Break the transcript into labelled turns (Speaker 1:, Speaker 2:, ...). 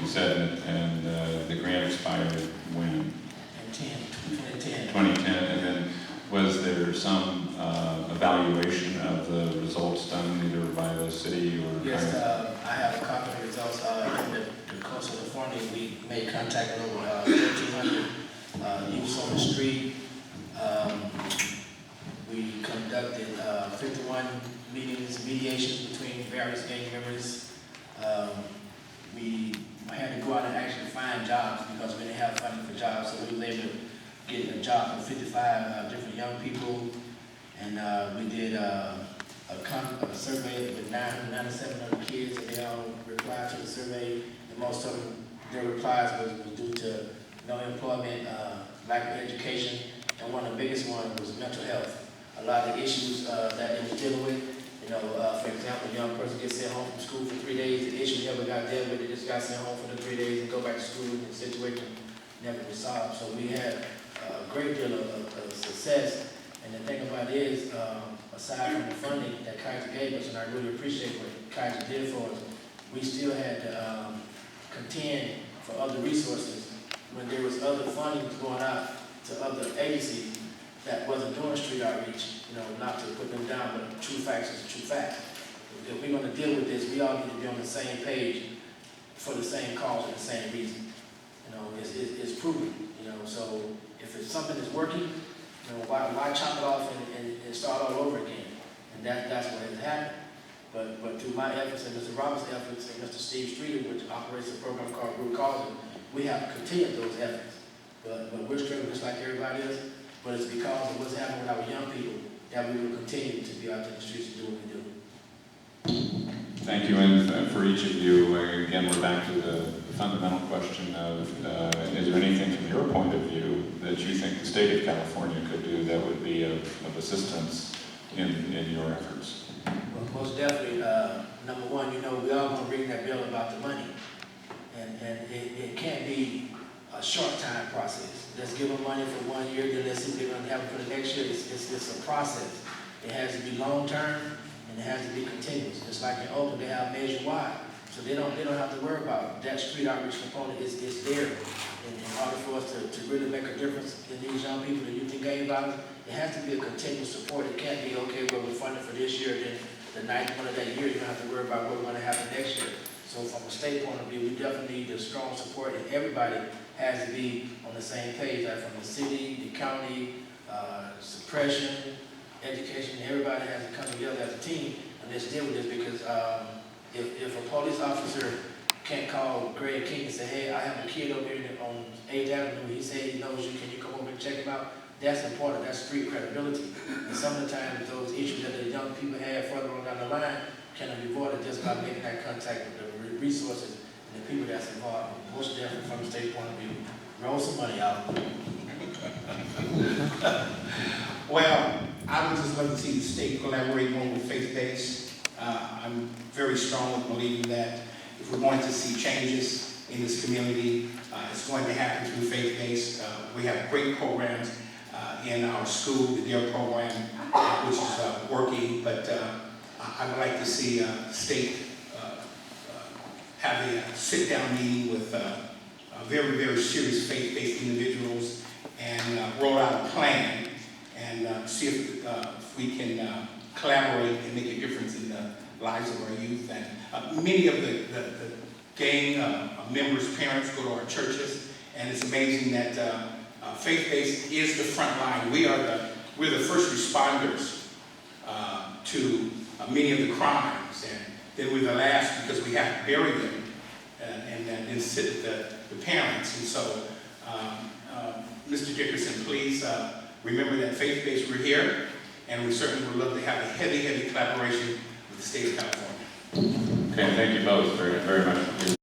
Speaker 1: said, and the grant expired when?
Speaker 2: 2010.
Speaker 1: 2010, and then was there some evaluation of the results done either by the city or?
Speaker 2: Yes, I have a copy of the results. In the course of the funding, we made contact with over 1,300 youths on the street. We conducted 51 mediations between various gang members. We had to go out and actually find jobs because we didn't have funding for jobs, so we were able to get a job for 55 different young people. And we did a survey with 997 other kids, and they all replied to the survey. And most of them, their replies was due to no employment, lack of education, and one of the biggest ones was mental health. A lot of the issues that they were dealing with, you know, for example, a young person gets sent home from school for 3 days, the issue never got dealt with, they just got sent home for the 3 days and go back to school, and the situation never was solved. So we had a great deal of success. And the thing about it is, aside from the funding that Kaiser gave us, and I really appreciate what Kaiser did for us, we still had to contend for other resources when there was other funding going out to other agencies that wasn't doing street outreach, you know, not to put them down, but true facts is a true fact. If we're going to deal with this, we all need to be on the same page for the same cause and the same reason. You know, it's proven, you know, so if it's something that's working, you know, why chop it off and start all over again? And that's what has happened. But through my efforts and Mr. Roberts' efforts and Mr. Steve Streeter, which operates a program called Root Causing, we have continued those efforts. But we're struggling just like everybody else. But it's because of what's happening with our young people that we will continue to be out in the streets and do what we do.
Speaker 1: Thank you, and for each of you, again, we're back to the fundamental question of, is there anything from your point of view that you think the state of California could do that would be of assistance in your efforts?
Speaker 2: Well, most definitely, number one, you know, we all going to ring that bell about the money. And it can't be a short time process. Let's give them money for 1 year, then let's see what they're going to have for the next year. It's a process. It has to be long term, and it has to be continuous. Just like in Oakland, they have Measure Y, so they don't have to worry about that street outreach component. Is there in order for us to really make a difference in these young people, the youth and gang violence. It has to be a continuous support. It can't be okay. Well, we're funding for this year, then the ninth one of that year, you don't have to worry about what's going to happen next year. So from a state point of view, we definitely need the strong support, and everybody has to be on the same page, like from the city, the county, suppression, education. Everybody has to come together as a team, and let's deal with this because if a police officer can't call Greg King and say, hey, I have a kid over here on 8th Avenue, he said he knows you, can you come over and check him out? That's important, that's street credibility. And some of the times those issues that the young people have further on down the line cannot be avoided just by making that contact with the resources and the people that's involved. Most definitely from the state point of view. Roll some money out.
Speaker 3: Well, I would just love to see the state collaborate more with faith-based. I'm very strongly believing that if we're going to see changes in this community, it's going to happen through faith-based. We have great programs in our school, the DARE program, which is working, but I would like to see state have a sit-down meeting with very, very serious faith-based individuals and roll out a plan and see if we can collaborate and make a difference in the lives of our youth. And many of the gang members' parents go to our churches, and it's amazing that faith-based is the front line. We're the first responders to many of the crimes, and then we're the last because we have to bury them and then sit the parents. And so, Mr. Dickinson, please remember that faith-based, we're here, and we certainly would love to have a heavy, heavy collaboration with the state of California.
Speaker 1: Okay, thank you both very, very much.